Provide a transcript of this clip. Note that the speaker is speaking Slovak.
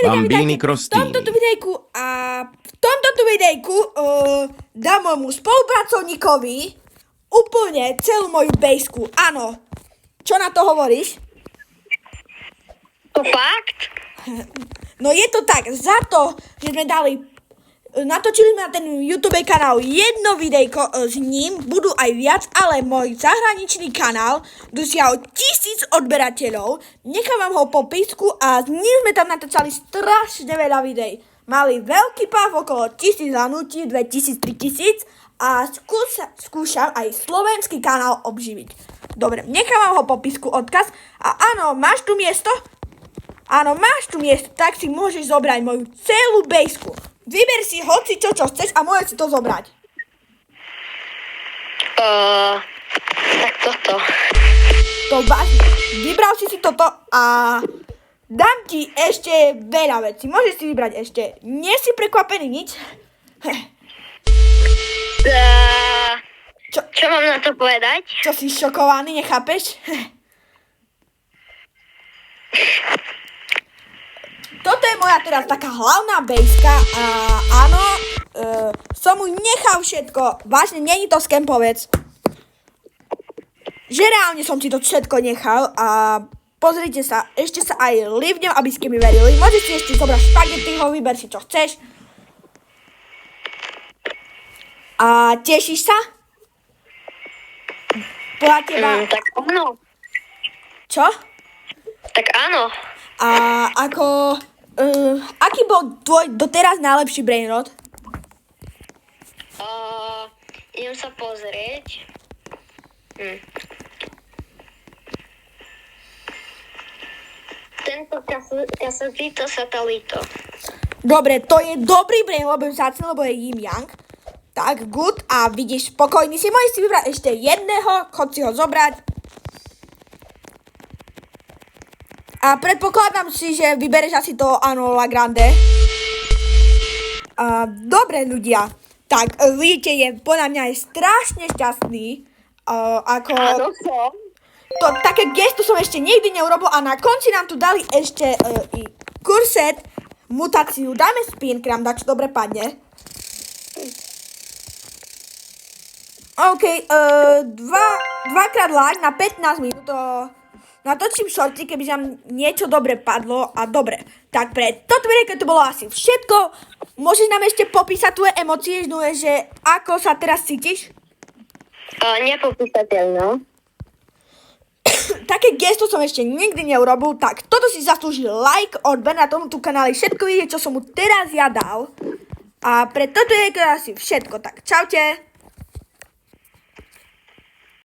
Bambini v Crostini. tomto videjku dám môjmu spolupracovníkovi úplne celú moju bejsku. Áno. Čo na to hovoríš? To fakt? No je to tak, za to, že sme natočili sme na ten YouTube kanál jedno videjko s ním, budú aj viac, ale môj zahraničný kanál dosiahol 1000 odberateľov, nechám vám ho po písku a s ním sme tam natáčali strašne veľa videí. Mali veľký páv, okolo 1000 zanutí, 2000, 3000 a skúšam aj slovenský kanál obživiť. Dobre, nechám vám ho po písku odkaz a áno, máš tu miesto? Áno, máš tu miesto, tak si môžeš zobrať moju celú bejsku. Vyber si hoci čo chceš a môžeš si to zobrať. Tak toto. To vážne. Vybral si toto a dám ti ešte veľa vecí. Môžeš si vybrať ešte. Nie si prekvapený nič? Čo mám na to povedať? Čo si šokovaný, nechápeš? Toto je moja teraz taká hlavná bejska a áno, som mu nechal všetko. Vážne, není to skempovec. Že reálne som si to všetko nechal a pozrite sa, ešte sa aj livnem, aby ste mi verili. Môžeš si ešte zobrať špagetiho, vyber si čo chceš. A tešíš sa? Podľa teba... Tak áno. Čo? Tak áno. A ako... aký bol tvoj doteraz najlepší brainrot? Idem sa pozrieť. Tento kasetito satelito. Dobre, to je dobrý brain, lebo vzácne, lebo je Yin Yang. Tak, good. A vidíš, spokojný si. Môžeš si vybrať ešte jedného, chod si ho zobrať. A predpokladám si, že vybereš asi to áno La Grande. Dobre ľudia, tak vidíte, je podľa mňa je strašne šťastný. Ako... Áno som. To také gesto som ešte nikdy neurobil a na konci nám tu dali ešte i kurset, mutáciu. Dajme spin, k nám dať, čo dobre padne. OK, dvakrát like na 15 minút. Natočím shorty, keby nám niečo dobre padlo a dobre. Tak pre toto videjko to bolo asi všetko. Môžeš nám ešte popísať tvoje emócie, že ako sa teraz cítiš? Nepopísateľno. Také gesto som ešte nikdy neurobil, tak toto si zaslúži like, odber na tomto kanáli, všetko vidieť, čo som mu teraz ja dal. A pre toto videjko je asi všetko, tak čaute.